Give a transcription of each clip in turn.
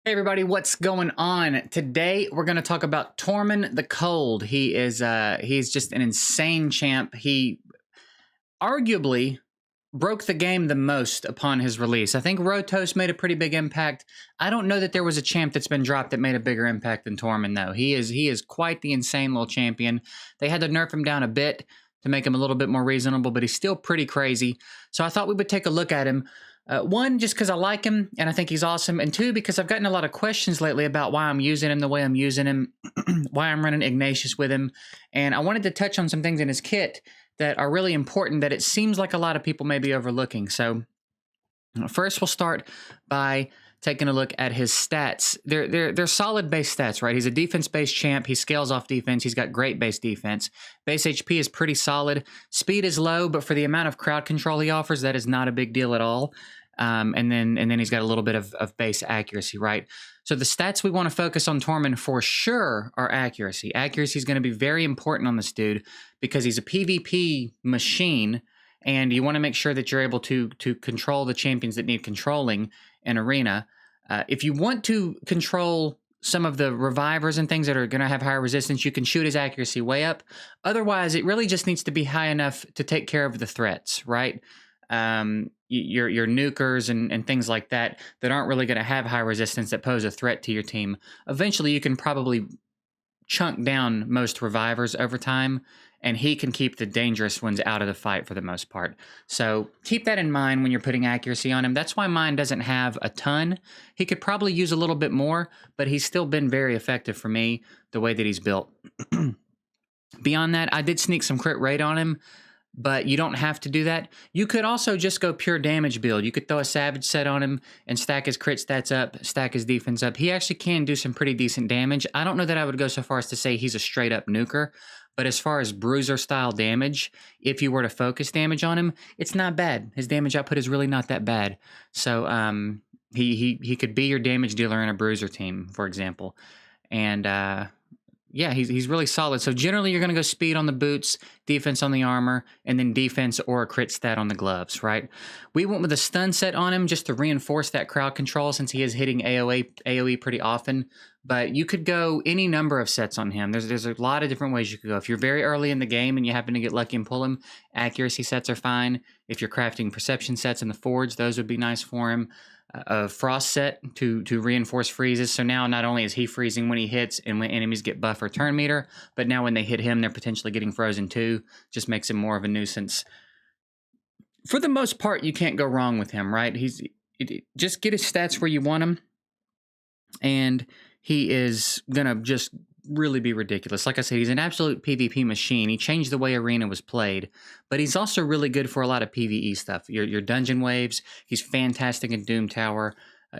Hey everybody, what's going on? Today we're going to talk about Tormin the Cold. He's just an insane champ. He arguably broke the game the most upon his release. I think Rotos made a pretty big impact. I don't know that there was a champ that's been dropped that made a bigger impact than Tormin though. He is quite the insane little champion. They had to nerf him down a bit to make him a little bit more reasonable, but he's still pretty crazy. So I thought we would take a look at him. One, just because I like him and I think he's awesome. And two, because I've gotten a lot of questions lately about why I'm using him the way I'm using him, why I'm running Ignatius with him. And I wanted to touch on some things in his kit that are really important that it seems like a lot of people may be overlooking. So first we'll start by taking a look at his stats. They're solid base stats, right? He's a defense-based champ. He scales off defense. He's got great base defense. Base HP is pretty solid. Speed is low, but for the amount of crowd control he offers, that is not a big deal at all. And then he's got a little bit of base accuracy, right? So the stats we want to focus on Tormin for sure are accuracy. Accuracy is going to be very important on this dude because he's a PvP machine, and you want to make sure that you're able to control the champions that need controlling in Arena. If you want to control some of the revivers and things that are going to have higher resistance, you can shoot his accuracy way up. Otherwise, it really just needs to be high enough to take care of the threats, right? Your nukers and things like that aren't really going to have high resistance that pose a threat to your team. Eventually, you can probably chunk down most revivers over time, and he can keep the dangerous ones out of the fight for the most part. So keep that in mind when you're putting accuracy on him. That's why mine doesn't have a ton. He could probably use a little bit more, but he's still been very effective for me the way that he's built. Beyond that, I did sneak some crit rate on him, but you don't have to do that. You could also just go pure damage build. You could throw a Savage set on him and stack his crit stats up, stack his defense up. He actually can do some pretty decent damage. I don't know that I would go so far as to say he's a straight up nuker, but as far as bruiser style damage, if you were to focus damage on him, it's not bad. His damage output is really not that bad. So he could be your damage dealer in a bruiser team, for example. And yeah, he's really solid. So generally, you're going to go speed on the boots, defense on the armor, and then defense or a crit stat on the gloves, right? We went with a stun set on him just to reinforce that crowd control since he is hitting AoE pretty often. But you could go any number of sets on him. There's a lot of different ways you could go. If you're very early in the game and you happen to get lucky and pull him, accuracy sets are fine. If you're crafting perception sets in the forge, those would be nice for him. A frost set to reinforce freezes. So now not only is he freezing when he hits and when enemies get buff or turn meter, but now when they hit him, they're potentially getting frozen too. Just makes him more of a nuisance. For the most part, you can't go wrong with him, right? Just get his stats where you want him, and he is gonna just really be ridiculous. Like I said, he's an absolute PvP machine. He changed the way Arena was played, but he's also really good for a lot of PvE stuff. Your dungeon waves, he's fantastic in Doom Tower.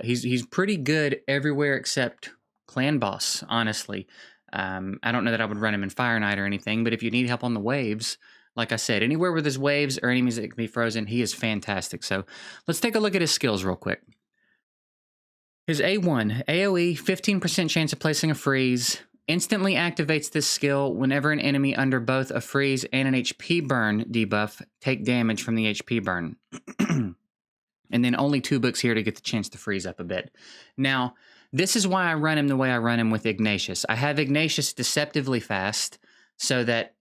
He's pretty good everywhere except Clan Boss, honestly. I don't know that I would run him in Fire Knight or anything, but if you need help on the waves, like I said, anywhere with his waves or enemies that can be frozen, he is fantastic. So let's take a look at his skills real quick. His A1, AoE, 15% chance of placing a freeze. Instantly activates this skill whenever an enemy under both a freeze and an HP burn debuff take damage from the HP burn. And then only 2 books here to get the chance to freeze up a bit. Now, this is why I run him the way I run him with Ignatius. I have Ignatius deceptively fast so that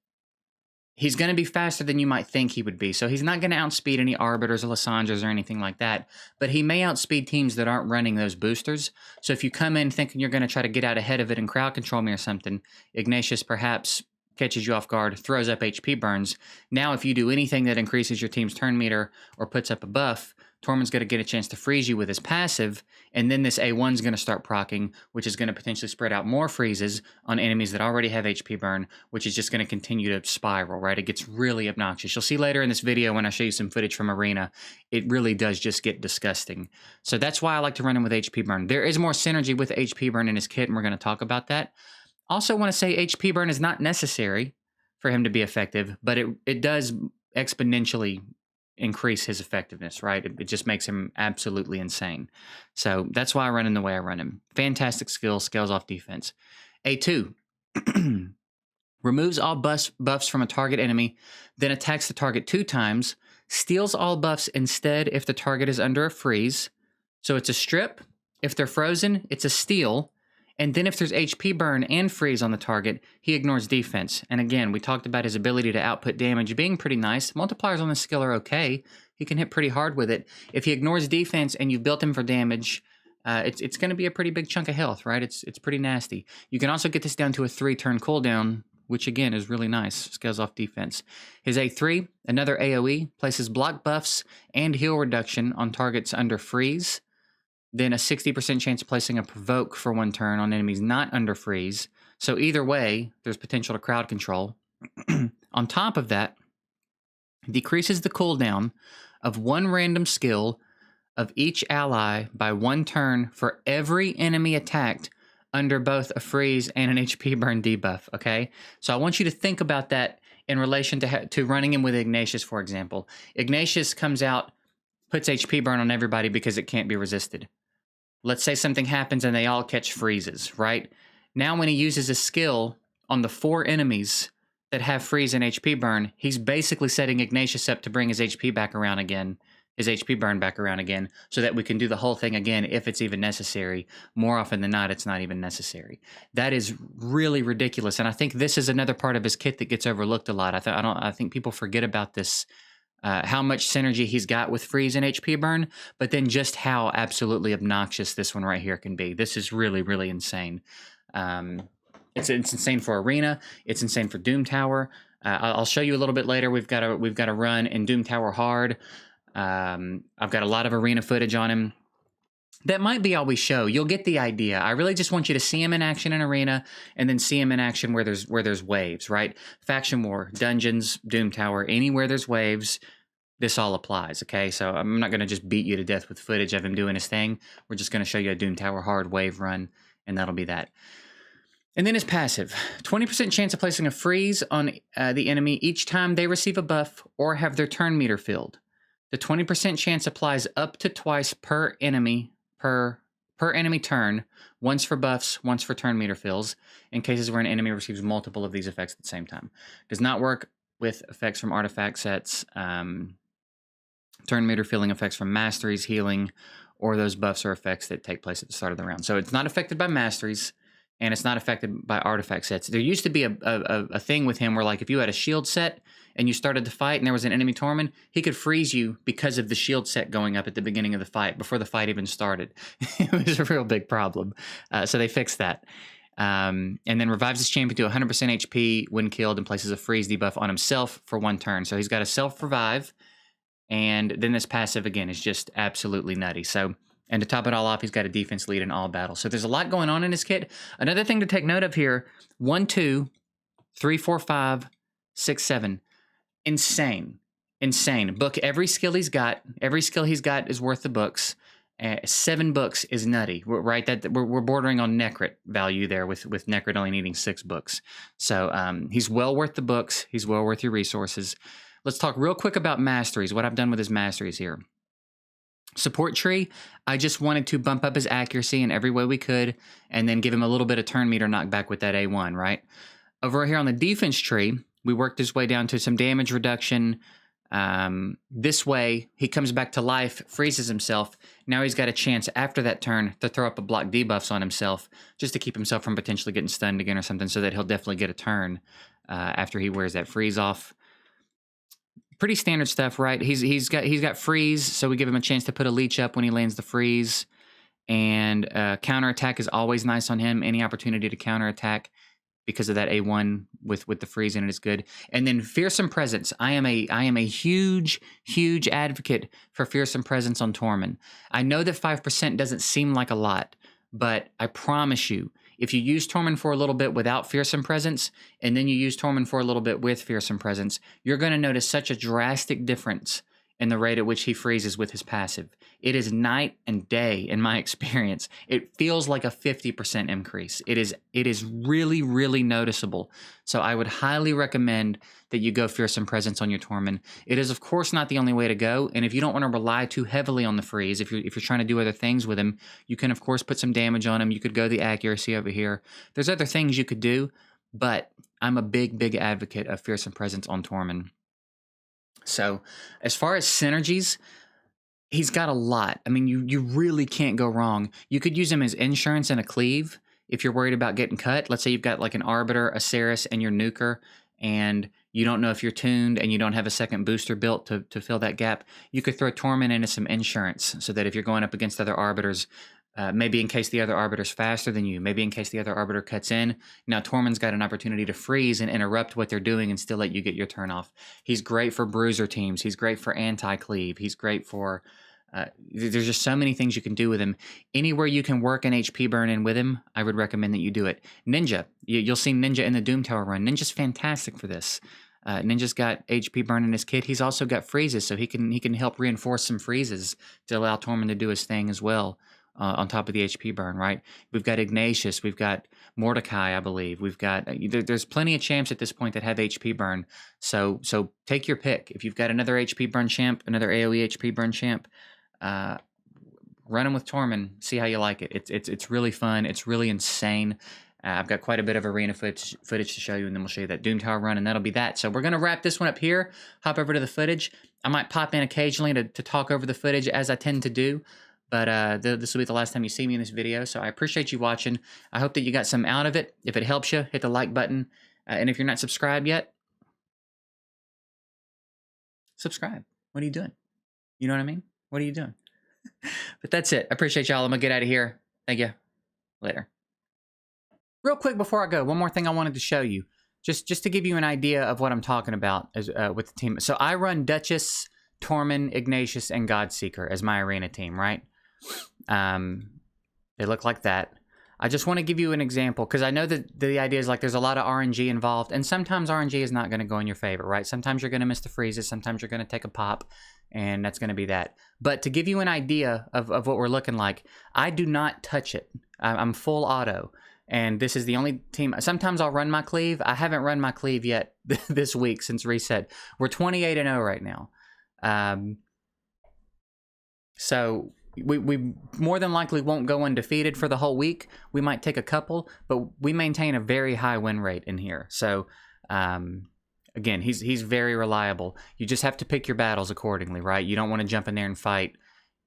he's going to be faster than you might think he would be. So he's not going to outspeed any Arbiters or Lissandras or anything like that. But he may outspeed teams that aren't running those boosters. So if you come in thinking you're going to try to get out ahead of it and crowd control me or something, Ignatius perhaps catches you off guard, throws up HP burns. Now if you do anything that increases your team's turn meter or puts up a buff, Tormin's going to get a chance to freeze you with his passive, and then this A1's going to start proccing, which is going to potentially spread out more freezes on enemies that already have HP burn, which is just going to continue to spiral, right? It gets really obnoxious. You'll see later in this video when I show you some footage from Arena, it really does just get disgusting. So that's why I like to run him with HP burn. There is more synergy with HP burn in his kit, and we're going to talk about that. Also want to say HP burn is not necessary for him to be effective, but it does exponentially increase his effectiveness, right? It just makes him absolutely insane. So that's why I run him the way I run him. Fantastic skill, scales off defense. A2, removes all buffs from a target enemy, then attacks the target 2 times, steals all buffs instead if the target is under a freeze. So it's a strip, If they're frozen, it's a steal. And then if there's HP burn and freeze on the target, he ignores defense. And again, we talked about his ability to output damage being pretty nice. Multipliers on this skill are okay. He can hit pretty hard with it. If he ignores defense and you've built him for damage, it's going to be a pretty big chunk of health, right? It's pretty nasty. You can also get this down to a 3-turn cooldown, which again is really nice. Scales off defense. His A3, another AoE, places block buffs and heal reduction on targets under freeze. Then a 60% chance of placing a provoke for 1 turn on enemies not under freeze. So either way, there's potential to crowd control. On top of that, decreases the cooldown of 1 random skill of each ally by 1 turn for every enemy attacked under both a freeze and an HP burn debuff, okay? So I want you to think about that in relation to running him with Ignatius, for example. Ignatius comes out, puts HP burn on everybody because it can't be resisted. Let's say something happens and they all catch freezes, right? Now when he uses a skill on the 4 enemies that have freeze and HP burn, he's basically setting Ignatius up to bring his HP back around again, his HP burn back around again, so that we can do the whole thing again if it's even necessary. More often than not, it's not even necessary. That is really ridiculous, and I think this is another part of his kit that gets overlooked a lot. I think people forget about this, how much synergy he's got with freeze and HP burn, but then just how absolutely obnoxious this one right here can be. This is really, really insane. It's insane for Arena. It's insane for Doom Tower. I'll show you a little bit later. We've got a run in Doom Tower hard. I've got a lot of Arena footage on him. That might be all we show. You'll get the idea. I really just want you to see him in action in Arena, and then see him in action where there's waves, right? Faction War, Dungeons, Doom Tower, anywhere there's waves, this all applies, okay? So I'm not going to just beat you to death with footage of him doing his thing. We're just going to show you a Doom Tower hard wave run, and that'll be that. And then his passive. 20% chance of placing a freeze on the enemy each time they receive a buff or have their turn meter filled. The 20% chance applies up to twice per enemy per enemy turn, once for buffs, once for turn meter fills, in cases where an enemy receives multiple of these effects at the same time. Does not work with effects from artifact sets, turn meter filling effects from Masteries, healing, or those buffs or effects that take place at the start of the round. So it's not affected by Masteries, and it's not affected by artifact sets. There used to be a thing with him where, like, if you had a shield set and you started to fight and there was an enemy Tormin, he could freeze you because of the shield set going up at the beginning of the fight, before the fight even started. It was a real big problem. So they fixed that. And then revives his champion to 100% HP when killed and places a freeze debuff on himself for 1 turn. So he's got a self-revive, and then this passive, again, is just absolutely nutty. So... And to top it all off, he's got a defense lead in all battles. So there's a lot going on in his kit. Another thing to take note of here, 1, 2, 3, 4, 5, 6, 7. Insane. Insane. Book every skill he's got. Every skill he's got is worth the books. 7 books is nutty, right? We're bordering on Necrit value there, with Necrit only needing 6 books. So he's well worth the books. He's well worth your resources. Let's talk real quick about Masteries, what I've done with his Masteries here. Support tree, I just wanted to bump up his accuracy in every way we could, and then give him a little bit of turn meter knockback with that A1, right? Over here on the defense tree, we worked his way down to some damage reduction. This way, he comes back to life, freezes himself. Now he's got a chance after that turn to throw up a block debuffs on himself, just to keep himself from potentially getting stunned again or something, so that he'll definitely get a turn after he wears that freeze off. Pretty standard stuff, right? He's got freeze, so we give him a chance to put a leech up when he lands the freeze. And counterattack is always nice on him. Any opportunity to counterattack because of that A1 with the freeze in it is good. And then Fearsome Presence. I am a huge advocate for Fearsome Presence on Tormin. I know that 5% doesn't seem like a lot, but I promise you, if you use Tormin for a little bit without Fearsome Presence, and then you use Tormin for a little bit with Fearsome Presence, you're going to notice such a drastic difference in the rate at which he freezes with his passive. It is night and day in my experience. It feels like a 50% increase. It is really, really noticeable. So I would highly recommend that you go Fearsome Presence on your Tormin. It is, of course, not the only way to go, and if you don't want to rely too heavily on the freeze, if you're trying to do other things with him, you can, of course, put some damage on him. You could go the accuracy over here. There's other things you could do, but I'm a big advocate of Fearsome Presence on Tormin. So as far as synergies, He's got a lot. I mean, you really can't go wrong. You could use him as insurance and a cleave if you're worried about getting cut. Let's say you've got like an Arbiter, a Ceres, and your Nuker, and you don't know if you're tuned and you don't have a second booster built to fill that gap. You could throw Tormin into some insurance so that if you're going up against other Arbiters, maybe in case the other Arbiter's faster than you, maybe in case the other Arbiter cuts in, now Tormin's got an opportunity to freeze and interrupt what they're doing and still let you get your turn off. He's great for bruiser teams. He's great for anti-cleave. He's great for... there's just so many things you can do with him. Anywhere you can work an HP burn in with him, I would recommend that you do it. Ninja. You'll see Ninja in the Doom Tower run. Ninja's fantastic for this. Ninja's got HP burn in his kit. He's also got freezes, so he can help reinforce some freezes to allow Tormin to do his thing as well. On top of the HP burn, right? We've got Ignatius, we've got Mordecai, I believe. We've got there's plenty of champs at this point that have HP burn. So take your pick. If you've got another HP burn champ, another AOE HP burn champ, run him with Tormin. See how you like it. It's really fun. It's really insane. I've got quite a bit of arena footage to show you, and then we'll show you that Doom Tower run, and that'll be that. So we're gonna wrap this one up here. Hop over to the footage. I might pop in occasionally to talk over the footage as I tend to do. But this will be the last time you see me in this video, so I appreciate you watching. I hope that you got some out of it. If it helps you, hit the like button. And if you're not subscribed yet, subscribe. What are you doing? You know what I mean? What are you doing? But that's it. I appreciate y'all. I'm going to get out of here. Thank you. Later. Real quick before I go, one more thing I wanted to show you. Just to give you an idea of what I'm talking about with the team. So I run Duchess, Tormin, Ignatius, and Godseeker as my arena team, right? They look like that. I just want to give you an example because I know that the idea is like there's a lot of RNG involved, and sometimes RNG is not going to go in your favor, right? Sometimes you're going to miss the freezes, sometimes you're going to take a pop, and that's going to be that. But to give you an idea of what we're looking like, I do not touch it. I'm full auto, and this is the only team. Sometimes I'll run my cleave. I haven't run my cleave yet this week since reset. We're 28-0 right now. So we more than likely won't go undefeated for the whole week. We might take a couple, but we maintain a very high win rate in here. So again, he's very reliable. You just have to pick your battles accordingly, right? You don't want to jump in there and fight,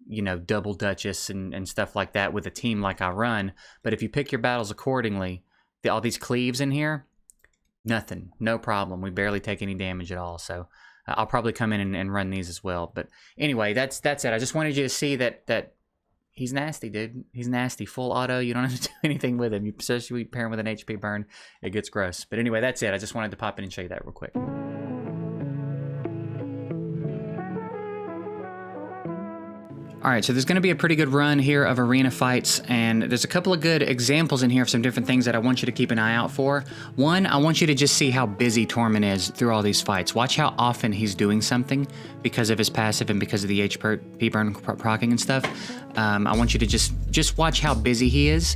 you know, double Duchess and stuff like that with a team like I run. But if you pick your battles accordingly, all these cleaves in here, nothing, no problem. We barely take any damage at all. So I'll probably come in and run these as well. But anyway, that's it. I just wanted you to see that he's nasty, dude. He's nasty. Full auto. You don't have to do anything with him. Especially pair him with an HP burn. It gets gross. But anyway, that's it. I just wanted to pop in and show you that real quick. All right, so there's going to be a pretty good run here of arena fights, and there's a couple of good examples in here of some different things that I want you to keep an eye out for. One, I want you to just see how busy Tormin is through all these fights. Watch how often he's doing something because of his passive and because of the HP burn proccing and stuff. I want you to just watch how busy he is.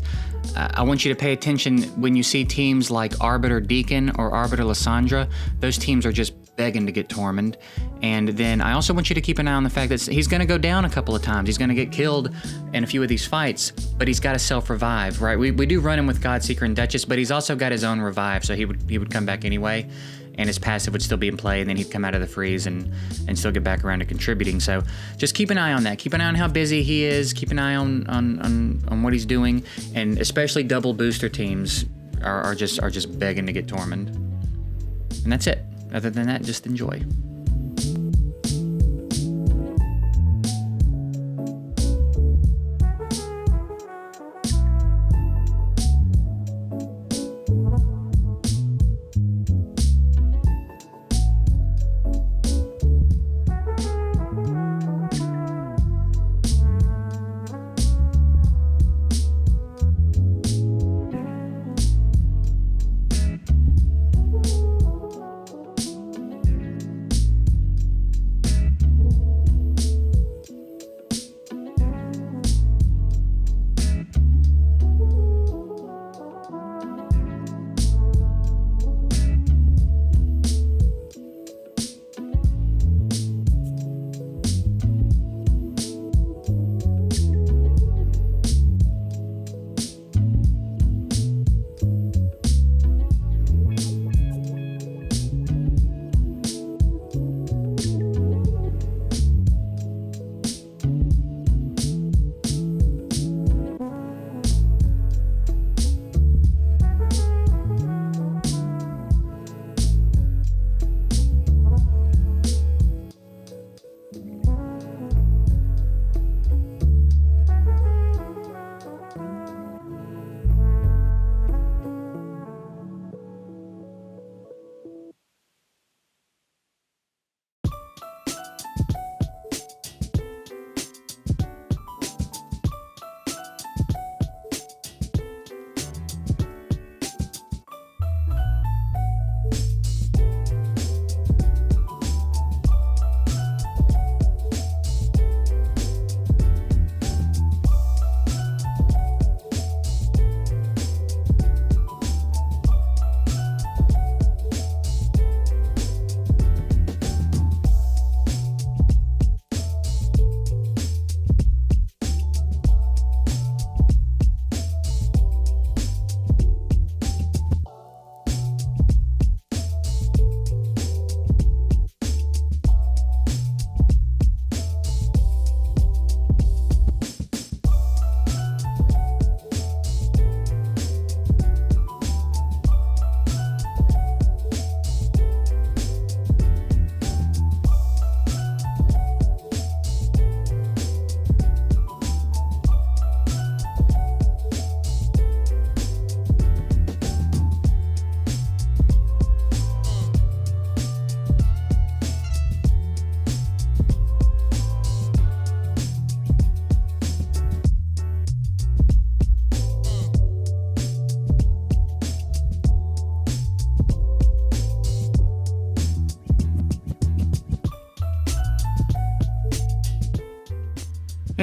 I want you to pay attention when you see teams like Arbiter Deacon or Arbiter Lysandra. Those teams are just begging to get Tormined. And then I also want you to keep an eye on the fact that he's going to go down a couple of times. He's going to get killed in a few of these fights, but he's got to self-revive, right? We do run him with Godseeker and Duchess, but he's also got his own revive, so he would come back anyway, and his passive would still be in play, and then he'd come out of the freeze and still get back around to contributing. So just keep an eye on that. Keep an eye on how busy he is. Keep an eye on what he's doing, and especially double booster teams are just begging to get Tormined. And that's it. Other than that, just enjoy.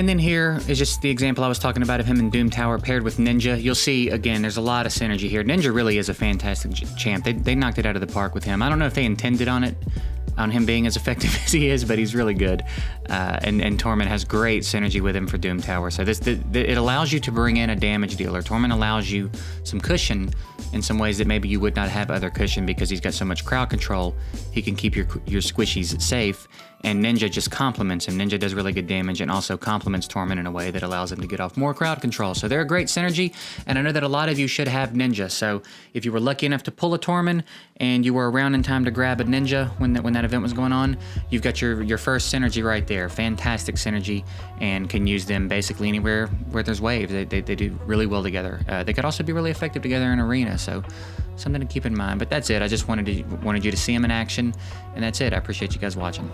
And then here is just the example I was talking about of him in Doom Tower paired with Ninja. You'll see, again, there's a lot of synergy here. Ninja really is a fantastic champ. They knocked it out of the park with him. I don't know if they intended on him being as effective as he is, but he's really good. And Tormin has great synergy with him for Doom Tower. So it allows you to bring in a damage dealer. Tormin allows you some cushion in some ways that maybe you would not have other cushion because he's got so much crowd control. He can keep your squishies safe. And Ninja just complements him. Ninja does really good damage and also complements Tormin in a way that allows him to get off more crowd control. So they're a great synergy, and I know that a lot of you should have Ninja. So if you were lucky enough to pull a Tormin and you were around in time to grab a Ninja when that event was going on, you've got your first synergy right there. Fantastic synergy, and can use them basically anywhere where there's waves. They do really well together. They could also be really effective together in arena. So something to keep in mind. But that's it. I just wanted you to see them in action, and that's it. I appreciate you guys watching.